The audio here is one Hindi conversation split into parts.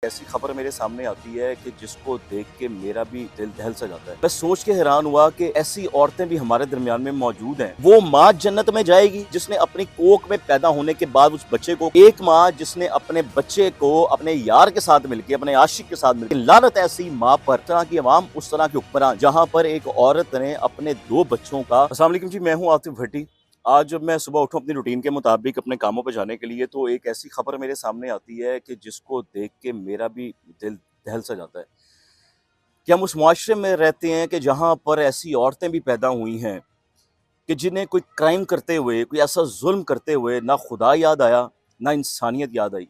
ऐसी खबर मेरे सामने आती है कि जिसको देख के मेरा भी दिल दहल सा जाता है। मैं सोच के हैरान हुआ कि ऐसी औरतें भी हमारे दरमियान में मौजूद हैं। वो माँ जन्नत में जाएगी जिसने अपनी कोख में पैदा होने के बाद उस बच्चे को, एक माँ जिसने अपने बच्चे को अपने यार के साथ मिलकर, अपने आशिक के साथ मिलकर, लानत ऐसी माँ पर, तरह की अवाम उस तरह के हुक्मरान, जहाँ पर एक औरत ने अपने 2 बच्चों का। अस्सलाम वालेकुम जी, मैं हूँ आतिफ भट्टी। आज जब मैं सुबह उठूँ अपनी रूटीन के मुताबिक अपने कामों पे जाने के लिए, तो एक ऐसी खबर मेरे सामने आती है कि जिसको देख के मेरा भी दिल दहल सा जाता है कि हम उस मुआशरे में रहते हैं कि जहाँ पर ऐसी औरतें भी पैदा हुई हैं कि जिन्हें कोई क्राइम करते हुए, कोई ऐसा जुल्म करते हुए ना खुदा याद आया, ना इंसानियत याद आई।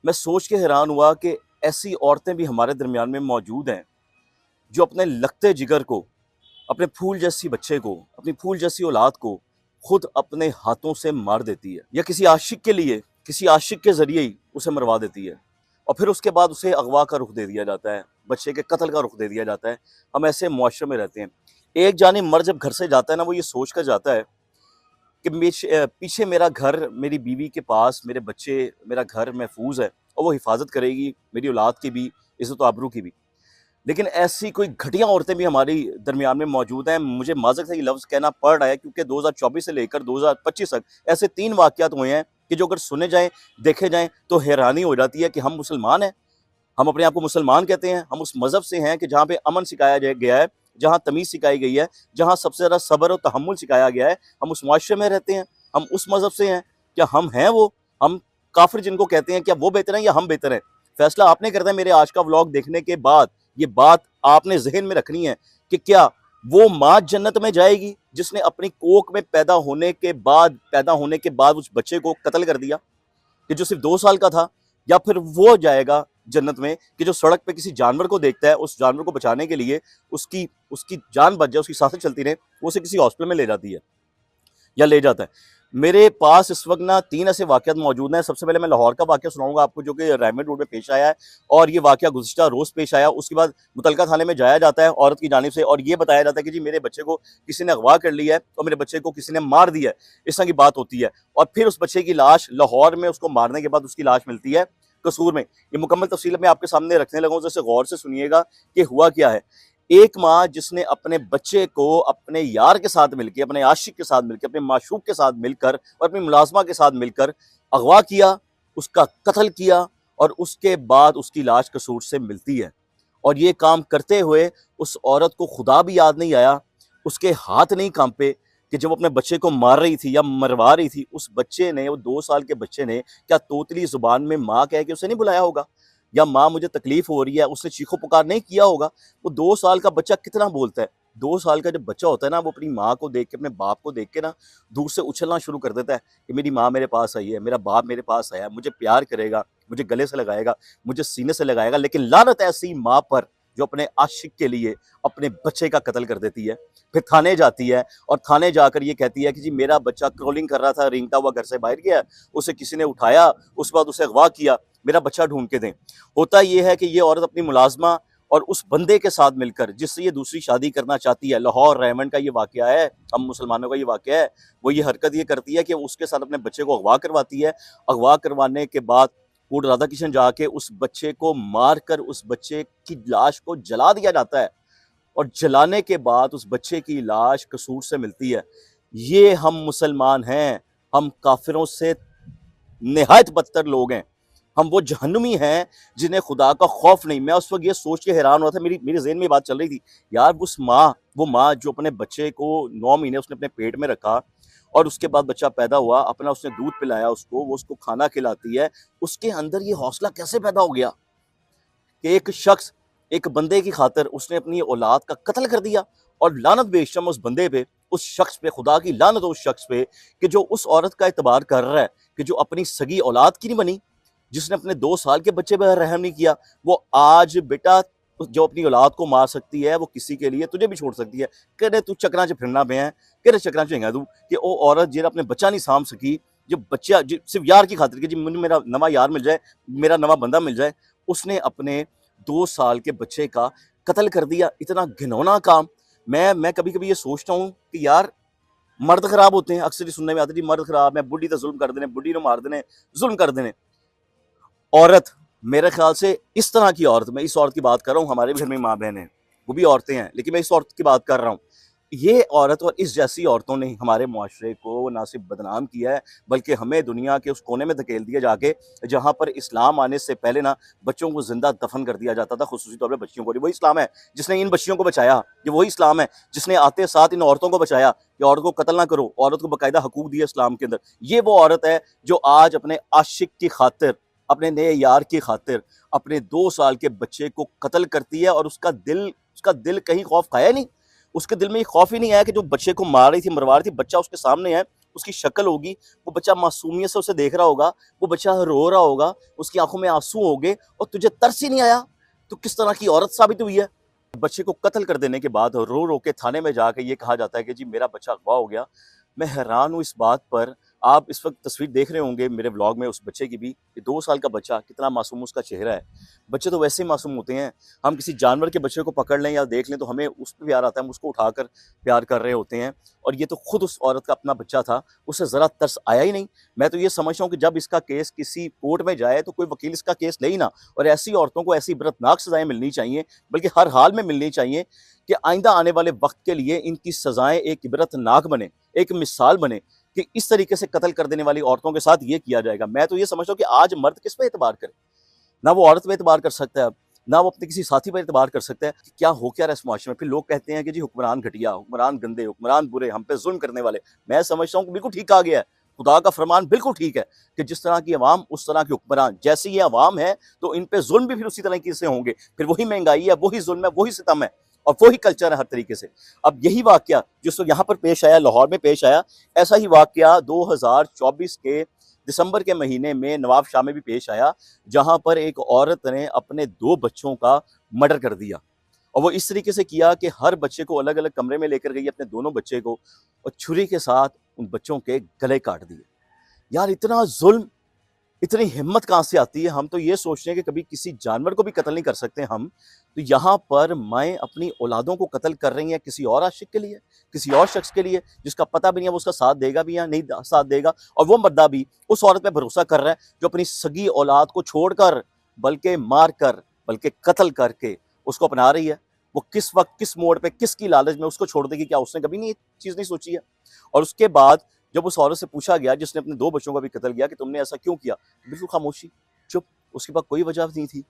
मैं सोच के हैरान हुआ कि ऐसी औरतें भी हमारे दरमियान में मौजूद हैं जो अपने लगते जिगर को, अपने फूल जैसी बच्चे को, अपनी फूल जैसी औलाद को खुद अपने हाथों से मार देती है, या किसी आशिक के लिए, किसी आशिक के जरिए ही उसे मरवा देती है, और फिर उसके बाद उसे अगवा का रुख दे दिया जाता है, बच्चे के कत्ल का रुख दे दिया जाता है। हम ऐसे मुआशरे में रहते हैं। एक जानिब मर्द जब घर से जाता है ना, वो ये सोच कर जाता है कि पीछे मेरा घर, मेरी बीवी के पास मेरे बच्चे, मेरा घर महफूज है और वो हिफाजत करेगी मेरी औलाद की भी, इज़्ज़त व आबरू की भी। लेकिन ऐसी कोई घटिया औरतें भी हमारी दरमियान में मौजूद हैं। मुझे माज़रत से ये लफ्ज़ कहना पड़ रहा है क्योंकि 2024 से लेकर 2025 तक ऐसे 3 वाक़यात हुए हैं कि जो अगर सुने जाएँ, देखे जाएँ, तो हैरानी हो जाती है कि हम मुसलमान हैं। हम अपने आप को मुसलमान कहते हैं। हम उस मज़हब से हैं कि जहाँ पे अमन सिखाया गया है, जहाँ तमीज़ सिखाई गई है, जहाँ सबसे ज़्यादा सब्र और तहम्मुल सिखाया गया है। हम उस मुआशरे में रहते हैं। हम उस मज़हब से हैं। क्या हम हैं वो? हम काफ़िर जिनको कहते हैं, क्या वो बेहतर हैं या हम बेहतर हैं? फ़ैसला आपने करना है मेरे आज का व्लॉग देखने के बाद। ये बात आपने ज़हन में रखनी है कि क्या वो माँ जन्नत में जाएगी जिसने अपनी कोख में पैदा होने के बाद उस बच्चे को कत्ल कर दिया, कि जो सिर्फ 2 साल का था, या फिर वो जाएगा जन्नत में कि जो सड़क पे किसी जानवर को देखता है, उस जानवर को बचाने के लिए उसकी उसकी जान बच जाए, उसकी सांसें चलती रहें, वो उसे किसी हॉस्पिटल में ले जाती है या ले जाता है। मेरे पास इस वक्त ना 3 ऐसे वाक़यात मौजूद हैं। सबसे पहले मैं लाहौर का वाक़या सुनाऊँगा आपको, जो कि रायमंड रोड में पेश आया है, और ये वाक़या गुज़िश्ता रोज़ पेश आया। उसके बाद मुतल्लिका थाने में जाया जाता है औरत की जानिब से, और ये बताया जाता है कि जी मेरे बच्चे को किसी ने अगवा कर लिया है और मेरे बच्चे को किसी ने मार दिया है। इस तरह की बात होती है, और फिर उस बच्चे की लाश लाहौर में, उसको मारने के बाद उसकी लाश मिलती है कसूर में। ये मुकम्मल तफ़सील मैं आपके सामने रखने लगा हूँ, जैसे गौर से सुनिएगा कि हुआ क्या है। एक माँ जिसने अपने बच्चे को अपने यार के साथ मिलकर, अपने आशिक के साथ मिलकर, अपने माशूक के साथ मिलकर और अपनी मुलाज़मा के साथ मिलकर अगवा किया, उसका कत्ल किया, और उसके बाद उसकी लाश कसूर से मिलती है। और ये काम करते हुए उस औरत को खुदा भी याद नहीं आया, उसके हाथ नहीं कांपे कि जब अपने बच्चे को मार रही थी या मरवा रही थी, उस बच्चे ने, वो 2 साल के बच्चे ने, क्या तोतली ज़ुबान में माँ कह के उसे नहीं बुलाया होगा? या माँ मुझे तकलीफ हो रही है, उसने चीखो पुकार नहीं किया होगा? वो 2 साल का बच्चा कितना बोलता है। 2 साल का जब बच्चा होता है ना, वो अपनी माँ को देख के, अपने बाप को देख के ना, दूर से उछलना शुरू कर देता है कि मेरी माँ मेरे पास आई है, मेरा बाप मेरे पास आया है, मुझे प्यार करेगा, मुझे गले से लगाएगा, मुझे सीने से लगाएगा। लेकिन लानत ऐसी माँ पर जो अपने आशिक के लिए अपने बच्चे का कत्ल कर देती है। फिर थाने जाती है और थाने जाकर ये कहती है कि जी मेरा बच्चा क्रोलिंग कर रहा था, रेंगता हुआ घर से बाहर गया, उसे किसी ने उठाया, उसके बाद उसे अगवा किया, मेरा बच्चा ढूंढ के दें। होता यह है कि ये औरत अपनी मुलाजमा और उस बंदे के साथ मिलकर, जिससे ये दूसरी शादी करना चाहती है, लाहौर रेमंड का ये वाकया है, हम मुसलमानों का ये वाकया है, वो ये हरकत ये करती है कि उसके साथ अपने बच्चे को अगवा करवाती है। अगवा करवाने के बाद कोट राधा किशन जाके उस बच्चे को मार कर उस बच्चे की लाश को जला दिया जाता है, और जलाने के बाद उस बच्चे की लाश कसूर से मिलती है। ये हम मुसलमान हैं। हम काफिरों से निहायत बदतर लोग हैं। हम वो जहन्नुमी हैं जिन्हें खुदा का खौफ नहीं। मैं उस वक्त ये सोच के हैरान हुआ था, मेरी ज़हन में बात चल रही थी, यार वो माँ जो अपने बच्चे को 9 महीने उसने अपने पेट में रखा, और उसके बाद बच्चा पैदा हुआ, अपना उसने दूध पिलाया उसको, वो उसको खाना खिलाती है, उसके अंदर ये हौसला कैसे पैदा हो गया कि एक शख्स, एक बंदे की खातिर उसने अपनी औलाद का कत्ल कर दिया? और लानत बेशम उस बंदे पे, उस शख्स पे, खुदा की लानत हो उस शख्स पे कि जो उस औरत का एतबार कर रहा है कि जो अपनी सगी औलाद की नहीं बनी, जिसने अपने 2 साल के बच्चे पर रहम नहीं किया। वो आज बेटा जो अपनी औलाद को मार सकती है, वो किसी के लिए तुझे भी छोड़ सकती है। कहते तू चक्रां च फिरना पे है, कहते चक्रां च हेगा तू, कि वो औरत जो अपने बच्चा नहीं सामभ सकी, जो बच्चा सिर्फ यार की खातिर कि जी मुझे मेरा नवा यार मिल जाए, मेरा नवा बंदा मिल जाए, उसने अपने 2 साल के बच्चे का कत्ल कर दिया। इतना घिनौना काम। मैं कभी-कभी ये सोचता हूँ कि यार मर्द खराब होते हैं। अक्सर ही सुनने में आता है जी मर्द खराब है, बुढ़ी तो जुल्म कर देने, बुढ़ी ने मार देने, जुल्म कर देने। औरत मेरे ख्याल से इस तरह की औरत, मैं इस औरत की बात कर रहा हूँ, हमारे भी घर में माँ बहन है, वो भी औरतें हैं, लेकिन मैं इस औरत की बात कर रहा हूँ। ये औरत और इस जैसी औरतों ने हमारे मुआशरे को ना सिर्फ बदनाम किया है, बल्कि हमें दुनिया के उस कोने में धकेल दिया जाके, जहाँ पर इस्लाम आने से पहले ना बच्चों को जिंदा दफन कर दिया जाता था, खुसूसी तौर पर बच्चियों को। वही इस्लाम है जिसने इन बच्चियों को बचाया, ये वही इस्लाम है जिसने आते साथ इन औरतों को बचाया कि औरत को कत्ल ना करो, औरत को बाकायदा हकूक दिए इस्लाम के अंदर। ये वो औरत है जो आज अपने आशिक की खातिर, अपने नए यार की खातिर अपने 2 साल के बच्चे को कत्ल करती है, और उसका दिल कहीं खौफ खाया नहीं। उसके दिल में ये खौफ ही नहीं आया कि जो बच्चे को मार रही थी, मरवा रही थी, बच्चा उसके सामने है, उसकी शक्ल होगी, वो बच्चा मासूमियत से उसे देख रहा होगा, वो बच्चा रो रहा होगा, उसकी आंखों में आंसू होंगे, और तुझे तरस ही नहीं आया। तो किस तरह की औरत साबित हुई है। बच्चे को कत्ल कर देने के बाद रो रो के थाने में जाके ये कहा जाता है कि जी मेरा बच्चा अगवा हो गया। मैं हैरान हूँ इस बात पर। आप इस वक्त तस्वीर देख रहे होंगे मेरे व्लॉग में उस बच्चे की भी, ये 2 साल का बच्चा, कितना मासूम उसका चेहरा है। बच्चे तो वैसे ही मासूम होते हैं। हम किसी जानवर के बच्चे को पकड़ लें या देख लें तो हमें उस पर प्यार आता है, हम उसको उठाकर प्यार कर रहे होते हैं। और ये तो खुद उस औरत का अपना बच्चा था, उसे ज़रा तरस आया ही नहीं। मैं तो ये समझता हूँ कि जब इसका केस किसी कोर्ट में जाए तो कोई वकील इसका केस ले ही ना, और ऐसी औरतों को ऐसी इबरतनाक सजाएं मिलनी चाहिए, बल्कि हर हाल में मिलनी चाहिए, कि आइंदा आने वाले वक्त के लिए इनकी सजाएं एक इबरतनाक बने, एक मिसाल बने कि इस तरीके से कत्ल कर देने वाली औरतों के साथ ये किया जाएगा। मैं तो ये समझता हूँ कि आज मर्द किस पे एतबार करे, ना वो औरत पे एतबार कर सकता है अब, ना वो अपने किसी साथी पर एतबार कर सकता है कि क्या हो क्या रहा है इस मुआशरे में। फिर लोग कहते हैं कि जी हुक्मरान घटिया, हुक्मरान गंदे, हुक्मरान बुरे, हम पे जुल्म करने वाले। मैं समझता हूँ कि बिल्कुल ठीक आ गया है, खुदा का फरमान बिल्कुल ठीक है कि जिस तरह की अवाम उस तरह के हुक्मरान। जैसी ये अवाम है तो इन पे जुल्म भी फिर उसी तरह की से होंगे। फिर वही महंगाई है, वही जुल्म है, वही सितम है, और वही कल्चर है हर तरीके से। अब यही वाकया जो यहाँ पर पेश आया, लाहौर में पेश आया, ऐसा ही वाकया 2024 के दिसंबर के महीने में नवाब शाह में भी पेश आया, जहां पर एक औरत ने अपने 2 बच्चों का मर्डर कर दिया। और वो इस तरीके से किया कि हर बच्चे को अलग अलग कमरे में लेकर गई, अपने दोनों बच्चे को, और छुरी के साथ उन बच्चों के गले काट दिए। यार इतना जुल्म, इतनी हिम्मत कहाँ से आती है। हम तो ये सोचते हैं कि कभी किसी जानवर को भी कत्ल नहीं कर सकते हम, तो यहाँ पर माएँ अपनी औलादों को कत्ल कर रही हैं किसी और आशिक के लिए, किसी और शख्स के लिए, जिसका पता भी नहीं है वो उसका साथ देगा भी या नहीं साथ देगा। और वो मर्दा भी उस औरत पे भरोसा कर रहा है जो अपनी सगी औलाद को छोड़कर, बल्कि मार कर, बल्कि कत्ल करके उसको अपना रही है। वो किस वक्त, किस मोड़ पे, किसकी लालच में उसको छोड़ देगी, क्या उसने कभी नहीं ये चीज़ नहीं सोची है। और उसके बाद जब उस औरत से पूछा गया जिसने अपने 2 बच्चों का भी कत्ल किया कि तुमने ऐसा क्यों किया, बिल्कुल खामोशी, चुप। उसके बाद कोई वजह नहीं थी।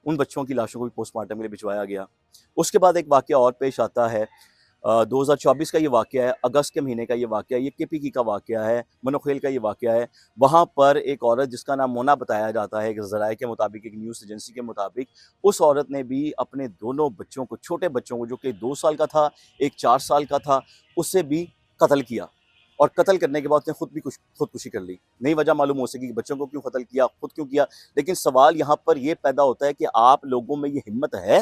उन बच्चों की लाशों को भी पोस्टमार्टम के लिए भिजवाया गया। उसके बाद एक वाकया और पेश आता है, 2024 का ये वाकया है, अगस्त के महीने का ये वाकया है, ये केपीकी का वाकया है, मनोखेल का ये वाकया है। वहाँ पर एक औरत जिसका नाम मोना बताया जाता है, एक ज़राए के मुताबिक, एक न्यूज़ एजेंसी के मुताबिक, उस औरत ने भी अपने दोनों बच्चों को, छोटे बच्चों को, जो कि 2 साल का था, एक 4 साल का था, उसे भी कत्ल किया। और कत्ल करने के बाद उसने खुद भी खुदकुशी कर ली। नहीं वजह मालूम हो सकी कि बच्चों को क्यों कत्ल किया, खुद क्यों किया। लेकिन सवाल यहाँ पर यह पैदा होता है कि आप लोगों में ये हिम्मत है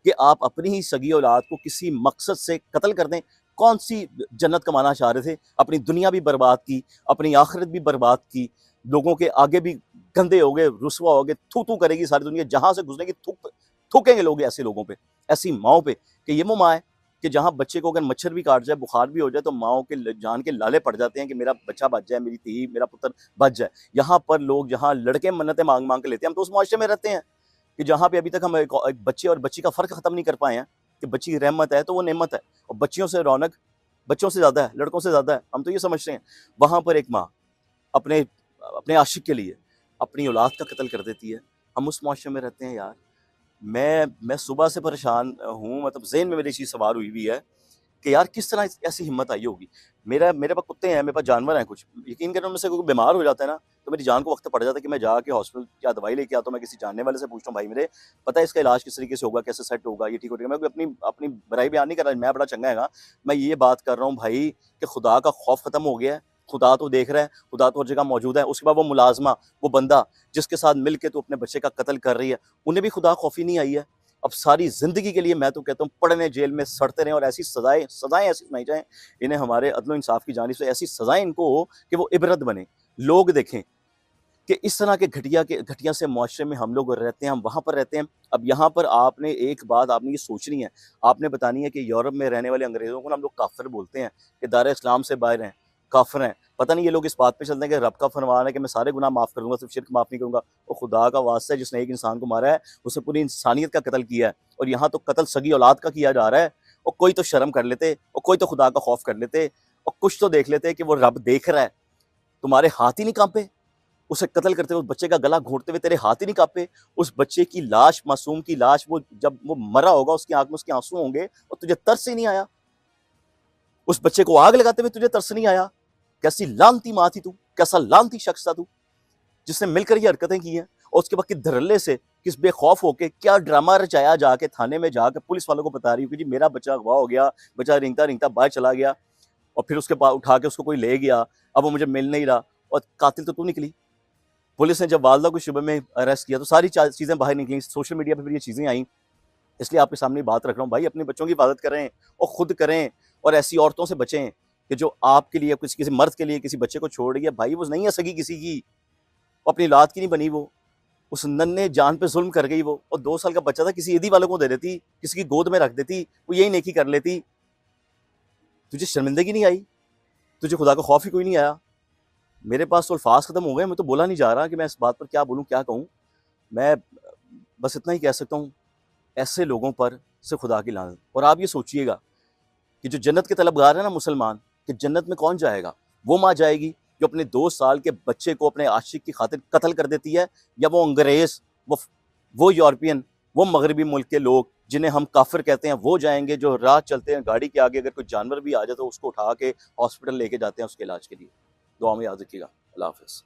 कि आप अपनी ही सगी औलाद को किसी मकसद से कत्ल कर दें। कौन सी जन्नत कमाना चाह रहे थे, अपनी दुनिया भी बर्बाद की, अपनी आखिरत भी बर्बाद की, लोगों के आगे भी गंदे हो गए, रुसवा हो गए, थू थू करेगी सारी दुनिया, जहां से गुजरेगी थूकेंगे लोग ऐसे लोगों पे, ऐसी माओ पे, कि ये वो माँ है कि जहाँ बच्चे को अगर मच्छर भी काट जाए, बुखार भी हो जाए, तो माओ के जान के लाले पड़ जाते हैं कि मेरा बच्चा बच जाए, मेरी धी, मेरा पुत्र बच जाए। यहाँ पर लोग, जहाँ लड़के मन्नतें मांग मांग के लेते हैं, हम तो उस मुआशरे में रहते हैं कि जहाँ पे अभी तक हम एक बच्चे और बच्ची का फ़र्क ख़त्म नहीं कर पाए हैं कि बच्ची की रहमत है तो वो नेमत है, और बच्चियों से रौनक बच्चों से ज़्यादा है, लड़कों से ज़्यादा है। हम तो ये समझते हैं। वहाँ पर एक माँ अपने अपने आशिक के लिए अपनी औलाद का कत्ल कर देती है। हम उस मुआशरे में रहते हैं यार। मैं सुबह से परेशान हूँ, मतलब ज़हन में मेरी चीज़ सवार हुई हुई है कि यार किस तरह ऐसी हिम्मत आई होगी। मेरे पास कुत्ते हैं, मेरे पास जानवर हैं कुछ। यकीन करो, उनमें से कोई बीमार हो जाता है ना, तो मेरी जान को वक्त पड़ जाता है कि मैं जाके हॉस्पिटल क्या दवाई लेके आता हूँ। मैं किसी जानने वाले से पूछता हूँ, भाई मेरे पता है इसका इलाज किस तरीके से होगा, कैसे सेट होगा, ये ठीक हो जाएगा। मैं कोई अपनी अपनी बुराई बयान नहीं कर रहा, मैं बड़ा चंगा हैगा। मैं ये बात कर रहा हूँ भाई कि खुदा का खौफ खत्म हो गया है। खुदा तो देख रहा है, खुदा तो हर जगह मौजूद है। उसके बाद वो मुलाजमा, वो बंदा जिसके साथ मिल के तो अपने बच्चे का कत्ल कर रही है, उन्हें भी खुदा खौफी नहीं आई है। अब सारी ज़िंदगी के लिए मैं तो कहता हूँ पड़ने जेल में सड़ते रहें, और ऐसी सज़ाएँ ऐसी सुनाई जाएँ इन्हें, हमारे अदल इंसाफ की जानिब से ऐसी सज़ाएँ इनको हो कि वो इबरत बने। लोग देखें कि इस तरह के घटिया से मुआशरे में हम लोग रहते हैं, हम वहाँ पर रहते हैं। अब यहाँ पर आपने एक बात आपने ये सोचनी है, आपने बतानी है कि यूरोप में रहने वाले अंग्रेज़ों को ना हम लोग काफ़िर बोलते हैं कि दायरे इस्लाम से बाहर हैं। काफिर हैं। पता नहीं ये लोग इस बात पे चलते हैं कि रब का फरमान है कि मैं सारे गुनाह माफ़ कर दूंगा, सिर्फ शिर्क माफ़ नहीं करूंगा। वो खुदा का वास्ता है, जिसने एक इंसान को मारा है उसने पूरी इंसानियत का कत्ल किया है। और यहाँ तो कत्ल सगी औलाद का किया जा रहा है। और कोई तो शर्म कर लेते, और कोई तो खुदा का खौफ कर लेते, और कुछ तो देख लेते कि वो रब देख रहा है। तुम्हारे हाथ ही नहीं कांपे उसे कत्ल करते हुए, उस बच्चे का गला घोंटते हुए तेरे हाथ ही नहीं कांपे? उस बच्चे की लाश, मासूम की लाश, वो जब वो मरा होगा उसकी आंख में उसके आंसू होंगे, और तुझे तरस ही नहीं आया? उस बच्चे को आग लगाते हुए तुझे तरस नहीं आया? कैसी लानती माँ थी तू, कैसा लानती शख्स था तू, जिसने मिलकर ये हरकतें की हैं। और उसके बाद किस धड़ल्ले से, किस बेखौफ होके क्या ड्रामा रचाया, जाके थाने में जाकर पुलिस वालों को बता रही हूँ कि जी मेरा बच्चा अगवा हो गया, बच्चा रिंगता रिंगता बाहर चला गया, और फिर उसके बाद उठा के उसको कोई ले गया, अब वो मुझे मिल नहीं रहा, और कातिल तो तू निकली। पुलिस ने जब वालदा को शुबे में अरेस्ट किया तो सारी चीज़ें बाहर निकली, सोशल मीडिया पर फिर ये चीज़ें आई। इसलिए आपके सामने बात रख रहा हूँ भाई, अपने बच्चों की हिफाजत करें और खुद करें, और ऐसी औरतों से बचें कि जो आपके लिए, किसी मर्द के लिए किसी बच्चे को छोड़ रही है। भाई वो नहीं है सगी किसी की, वो अपनी औलाद की नहीं बनी, वो उस नन्हे जान पे जुल्म कर गई वो। और 2 साल का बच्चा था, किसी ईदी वालों को दे देती, किसी की गोद में रख देती, वो यही नेकी कर लेती। तुझे शर्मिंदगी नहीं आई? तुझे खुदा का खौफ ही कोई नहीं आया? मेरे पास तो अल्फाज खत्म हो गए, मैं तो बोला नहीं जा रहा कि मैं इस बात पर क्या बोलूँ क्या कहूँ। मैं बस इतना ही कह सकता हूँ, ऐसे लोगों पर से खुदा की लानत। और आप ये सोचिएगा कि जो जन्नत के तलबगार है ना मुसलमान, कि जन्नत में कौन जाएगा? वो माँ जाएगी जो अपने 2 साल के बच्चे को अपने आशिक की खातिर कत्ल कर देती है, या वो अंग्रेज, वो यूरोपियन, वो मगरबी मुल्क के लोग जिन्हें हम काफिर कहते हैं, वो जाएंगे जो राह चलते हैं गाड़ी के आगे अगर कोई जानवर भी आ जाए तो उसको उठा के हॉस्पिटल लेके जाते हैं उसके इलाज के लिए। दुआ में याद रखिएगा। अल्लाह हाफिज़।